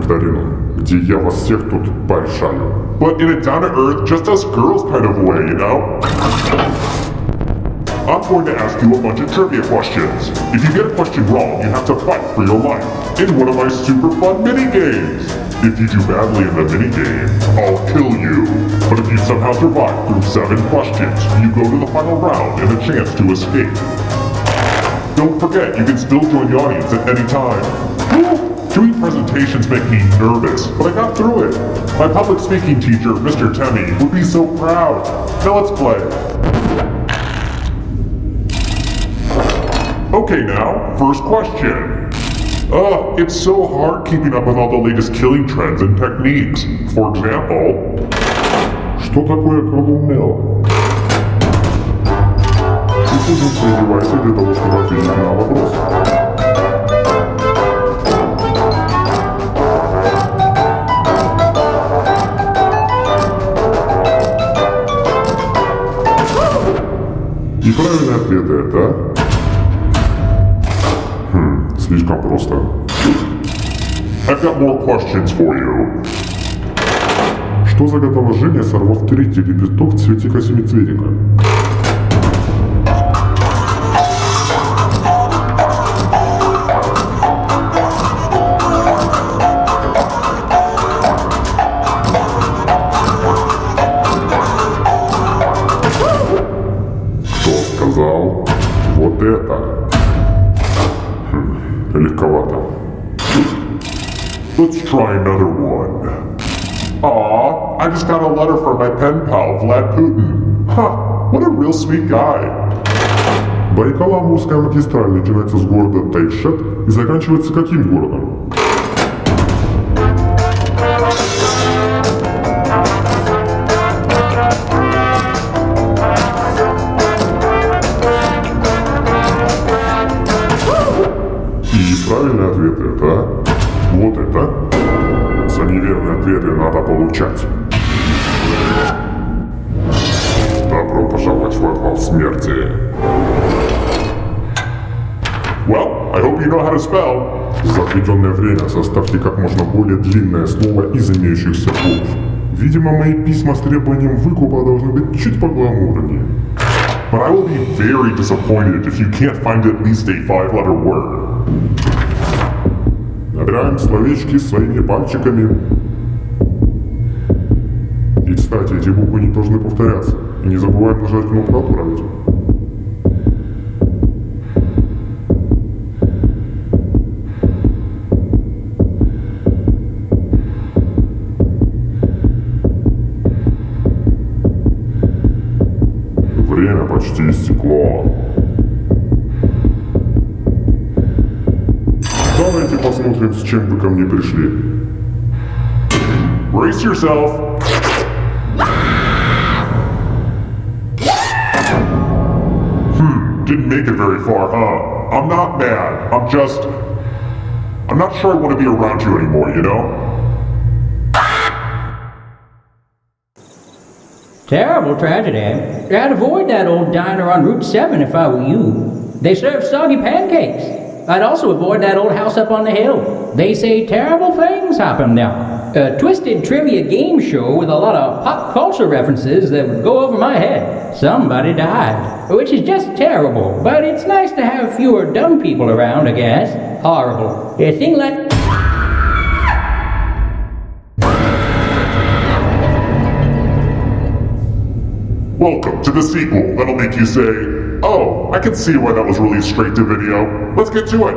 викторину, где я вас всех тут порешаю. But in a down-to-earth, just us girls kind of way, you know? I'm going to ask you a bunch of trivia questions. If you get a question wrong, you have to fight for your life in one of my super fun mini-games. If you do badly in the mini-game, I'll kill you. But if you somehow survive through 7 questions, you go to the final round and a chance to escape. Don't forget, you can still join the audience at any time. Doing presentations make me nervous, but I got through it. My public speaking teacher, Mr. Temmie, would be so proud. Now let's play. Okay now, first question. It's so hard keeping up with all the latest killing trends and techniques. For example... Что такое колумел? Используйте девайсы для того, чтобы ответить на вопрос. И правильный ответ это... Слишком просто. I've got more questions for you. Что загадала Женя, сорвав третий лепесток цветика семицветика? Кто сказал вот это? Легковато. Let's try another one. Aw, I just got a letter from my pen pal, Vlad Putin. Huh, what a real sweet guy. Байкало-Амурская магистраль начинается с города Тайшет и заканчивается каким городом? И правильный ответ это... Вот это. За неверные ответы надо получать. Добро пожаловать в отвал смерти. Well, I hope you know how to spell. За отведенное время составьте как можно более длинное слово из имеющихся букв. Видимо, мои письма с требованием выкупа должны быть чуть погламурнее. But I will be very disappointed if you can't find at least a 5-letter word. Набираем словечки своими пальчиками. И, кстати, эти буквы не должны повторяться. И не забываем нажать кнопку «Отправить». Время почти истекло. Давайте посмотрим, с чем вы ко мне пришли. Brace yourself. Didn't make it very far, huh? I'm not mad. I'm not sure I want to be around you anymore, you know? Terrible tragedy. I'd avoid that old diner on Route 7 if I were you. They serve soggy pancakes. I'd also avoid that old house up on the hill. They say terrible things happen now. A twisted trivia game show with a lot of pop culture references that would go over my head. Somebody died, which is just terrible, but it's nice to have fewer dumb people around, I guess. Horrible. A thing like... Welcome to the sequel that'll make you say, oh, I can see why that was released straight to video. Let's get to it.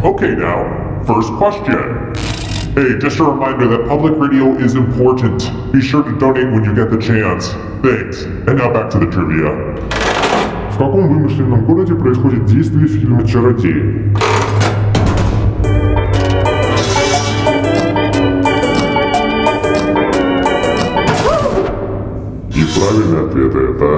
Okay now, first question. Hey, just a reminder that public radio is important. Be sure to donate when you get the chance. Thanks. And now back to the trivia. В каком вымышленном городе происходит действие фильма «Чародеи»? И правильный ответ это...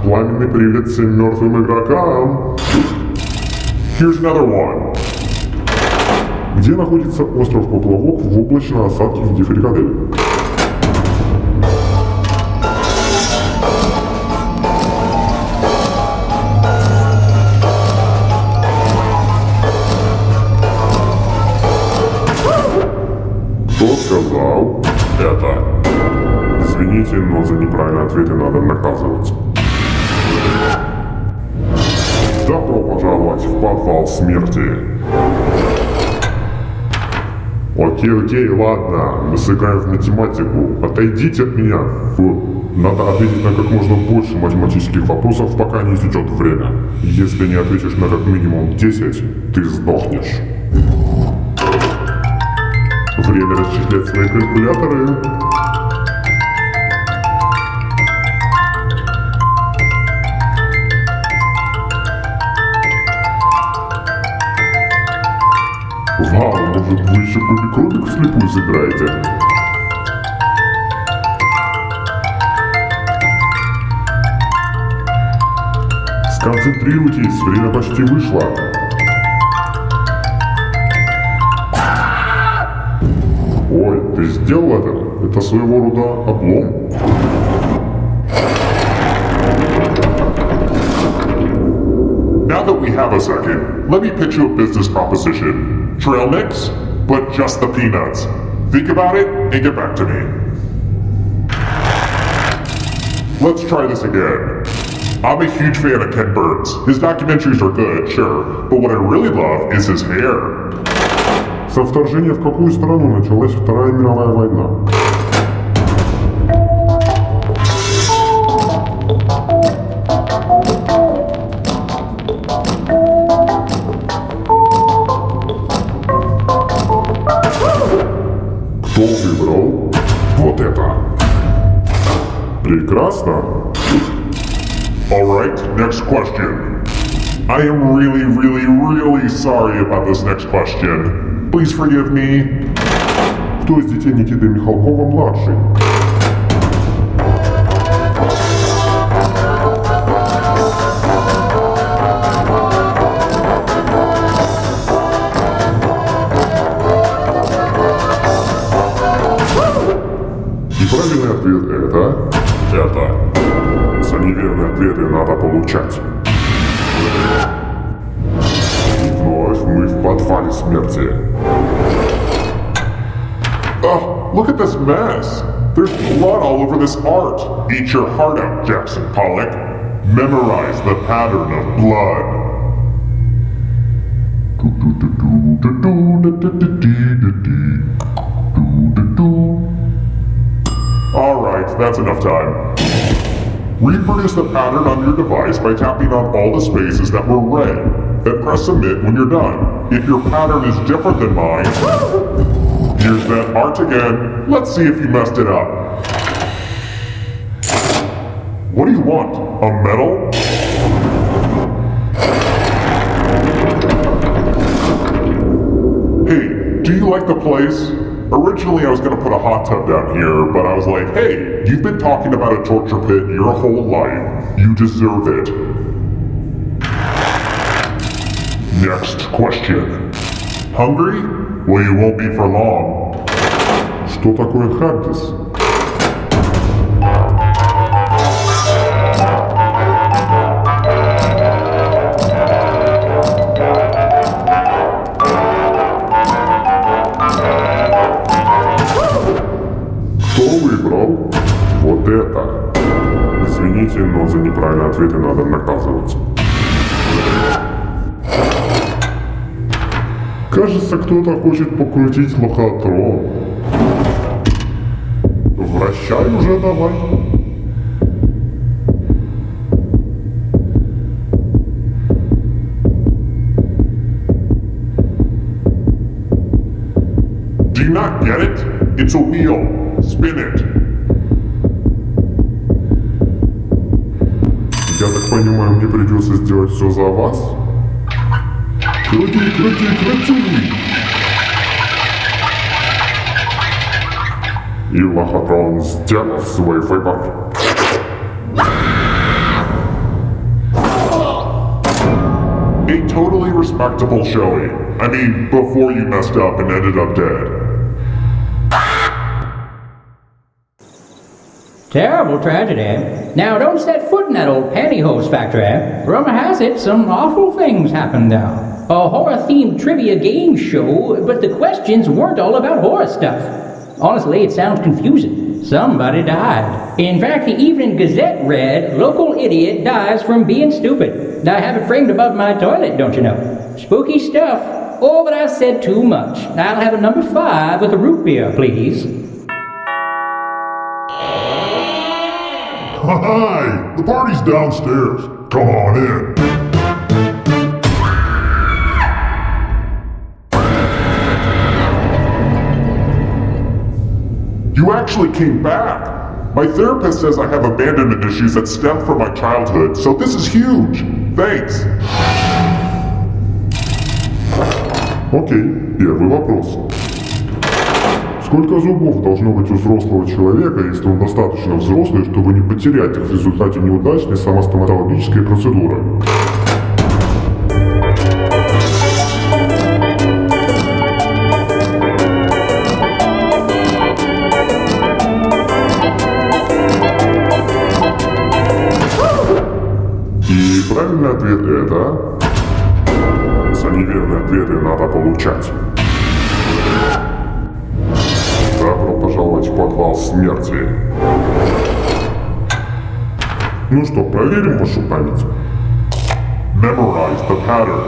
Пламенный привет всем мертвым игрокам! Here's another one. Где находится остров Поплавок в облачной осадке в Дифрикаделе? сказал это. Извините, но за неправильные ответы надо наказываться. Добро пожаловать в подвал смерти. Окей, ладно, мы сыграем в математику. Отойдите от меня. Надо ответить на как можно больше математических вопросов, пока не истечет время. Если не ответишь на как минимум 10, ты сдохнешь. Время расчислять свои калькуляторы. Вау, может вы еще кубик вслепую сыграете? Сконцентрируйтесь, время почти вышло. Ой, ты сделал это? Это своего рода облом. Now that we have a second, let me pitch you a business proposition. Trail mix, but just the peanuts. Think about it and get back to me. Let's try this again. I'm a huge fan of Ken Burns. His documentaries are good, sure, but what I really love is his hair. Со вторжения в какую страну началась Вторая мировая война? Кто выбрал вот это? Прекрасно. Alright, next question. I am really sorry about this next question. Please forgive me. Кто из детей Никиты Михалкова-младший? И правильный ответ это. За неверные ответы надо получать. И вновь мы в подвале смерти. Ugh, look at this mess. There's blood all over this art. Eat your heart out, Jackson Pollock. Memorize the pattern of blood. Alright, that's enough time. Reproduce the pattern on your device by tapping on all the spaces that were red. Then press submit when you're done. If your pattern is different than mine, here's that art again. Let's see if you messed it up. What do you want? A medal? Hey, do you like the place? Originally I was gonna put a hot tub down here, but I was like, hey, you've been talking about a torture pit your whole life. You deserve it. Next question. Hungry? Well, you won't be for long. Что такое Хаггис? Кто выбрал вот это? Извините, но за неправильные ответы надо наказываться. Кажется, кто-то хочет покрутить лохотрон. Вращай уже давай. Do you not get it? It's a wheel. Spin it. Я так понимаю, мне придется сделать все за вас? Крути, крути, крути! И лохотрон сделал свой выбор. A totally respectable showing. I mean, before you messed up and ended up dead. Terrible tragedy. Now, don't set foot in that old pantyhose factory. Rumor has it some awful things happened there. A horror-themed trivia game show, but the questions weren't all about horror stuff. Honestly, it sounds confusing. Somebody died. In fact, the Evening Gazette read, "Local idiot dies from being stupid." I have it framed above my toilet, don't you know? Spooky stuff. Oh, but I said too much. I'll have a number 5 with a root beer, please. Hi! The party's downstairs. Come on in. You actually came back. My therapist says I have abandonment issues that stem from my childhood, so this is huge. Thanks. Окей, первый вопрос. Сколько зубов должно быть у взрослого человека, если он достаточно взрослый, чтобы не потерять их в результате неудачной самостоматологической процедуры? И правильный ответ это... За неверные ответы надо получать. Добро пожаловать в подвал смерти. Ну что, проверим вашу память? Memorize the pattern.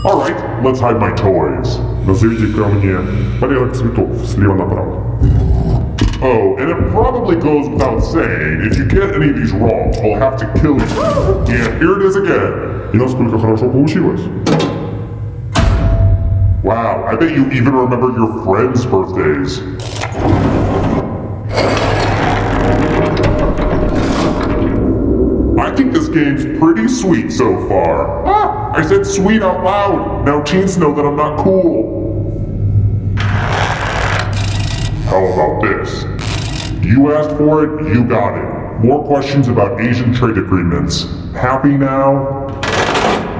Alright, let's hide my toys. Назовите ко мне порядок цветов слева направо. Oh, and it probably goes without saying, if you get any of these wrong, I'll have to kill you. And here it is again. И насколько хорошо получилось. Wow, I bet you even remember your friends' birthdays. I think this game's pretty sweet so far. Ah, I said sweet out loud. Now teens know that I'm not cool. How about this? You asked for it, you got it. More questions about Asian trade agreements. Happy now?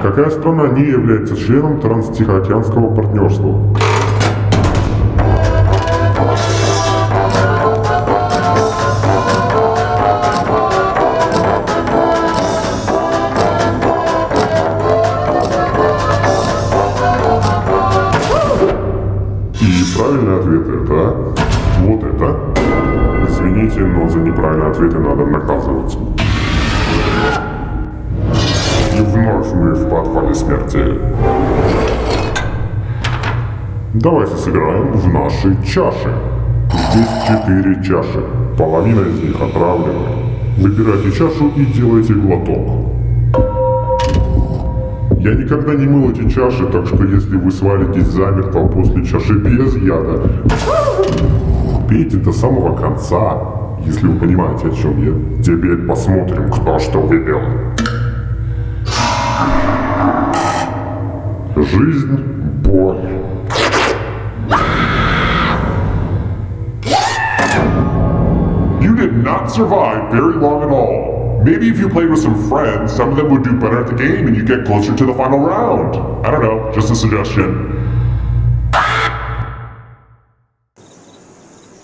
Какая страна не является членом Транстихоокеанского партнерства? И правильный ответ это... Вот это. Извините, но за неправильные ответы надо наказываться. И вновь мы в подвале смерти. Давайте сыграем в наши чаши. Здесь 4 чаши. Половина из них отравлены. Выбирайте чашу и делайте глоток. Я никогда не мыл эти чаши, так что если вы свалитесь замертво после чаши без яда, пейте до самого конца, если вы понимаете, о чем я. Теперь посмотрим, кто что выпил. Жизнь, боль. You did not survive very long at all. Maybe if you played with some friends, some of them would do better at the game and you'd get closer to the final round. I don't know, just a suggestion.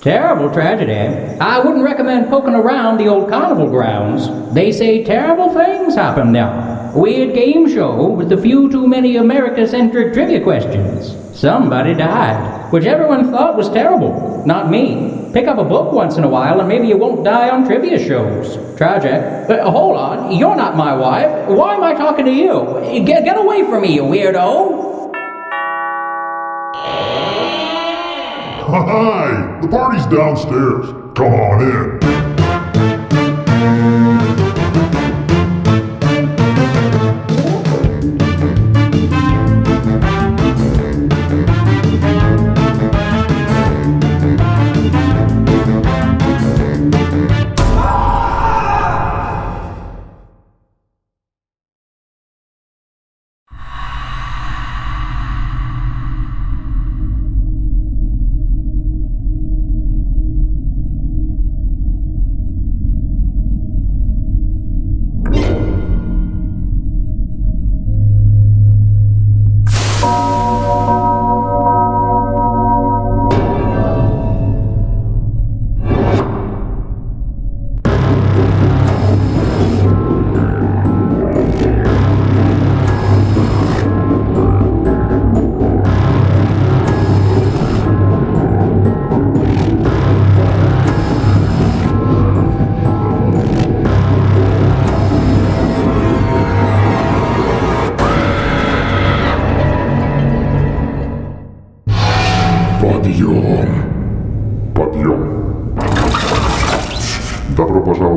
Terrible tragedy. I wouldn't recommend poking around the old carnival grounds. They say terrible things happen there. Weird game show with a few too many America-centric trivia questions. Somebody died, which everyone thought was terrible. Not me. Pick up a book once in a while and maybe you won't die on trivia shows. Tragic. Hold on, you're not my wife. Why am I talking to you? Get away from me, you weirdo. Hi! The party's downstairs. Come on in.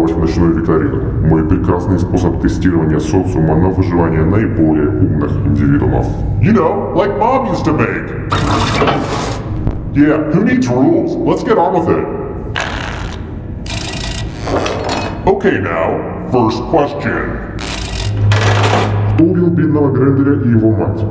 попробовать в ночную викторину. Мой прекрасный способ тестирования социума на выживание наиболее умных индивидуумов. You know, like Mom used to make. Yeah, who needs rules? Let's get on with it. Okay now, first question. Кто убил бедного Гренделя и его мать?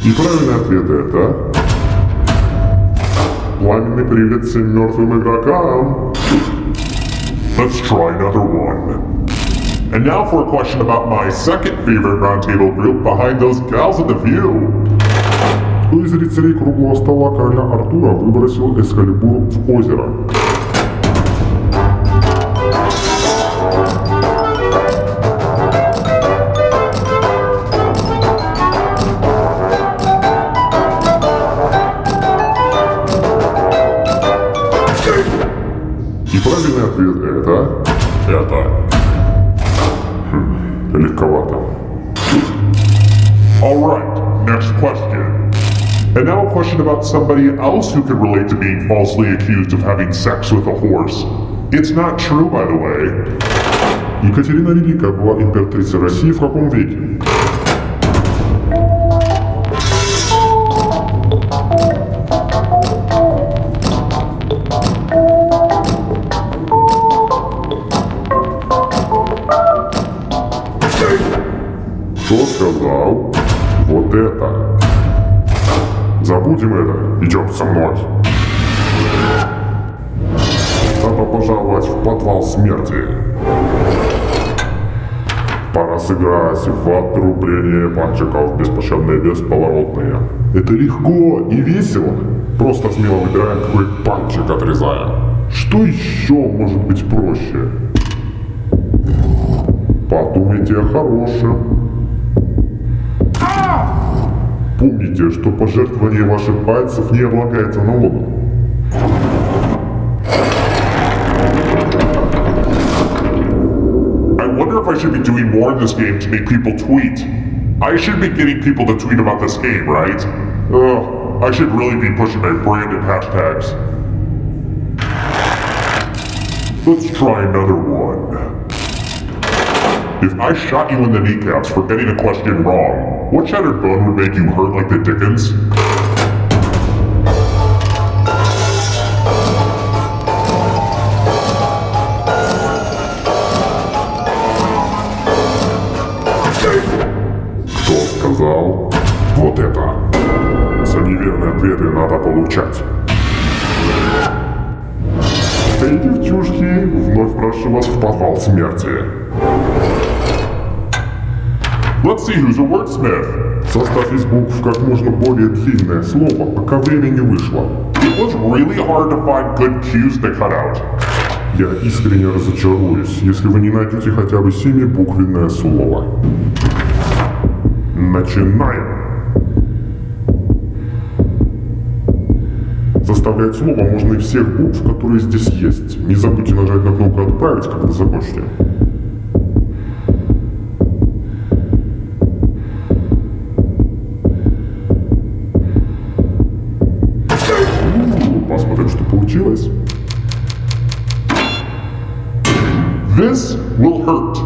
И правильный ответ это... Пламенный привет всем мертвым игрокам. Let's try another one. And now for a question about my second favorite roundtable group behind those gals in the view. Кто из зрителей круглого стола короля Артура выбросил Экскалибур в озеро? И правильный ответ это... легковато. Alright, next question. And now a question about somebody else who can relate to being falsely accused of having sex with a horse. It's not true, by the way. Екатерина Великая была императрицей России в каком веке? Кто сказал вот это? Забудем это, идем со мной. Добро пожаловать в подвал смерти. Пора сыграть в отрубление пальчиков беспощадные, бесповоротные. Это легко и весело. Просто смело выбираем, какой пальчик отрезаем. Что еще может быть проще? Подумайте о хорошем. Помните, что пожертвование ваших пальцев не облагается налогом. I wonder if I should be doing more in this game to make people tweet. I should be getting people to tweet about this game, right? Ugh, I should really be pushing my branded hashtags. Let's try another one. If I shot you in the kneecaps for getting a question wrong, what shattered bone would make you hurt like the Dickens? Кто сказал вот это? За неверные ответы надо получать. Эй, девчушки, вновь прошу вас в подвал смерти. Let's see who's a wordsmith. Составь из букв как можно более длинное слово, пока время не вышло. It was really hard to find good cues to cut out. Я искренне разочаруюсь, если вы не найдете хотя бы 7-буквенное слово. Начинаем! Составлять слово можно из всех букв, которые здесь есть. Не забудьте нажать на кнопку «Отправить», когда закончите. Посмотрим, что получилось. This will hurt.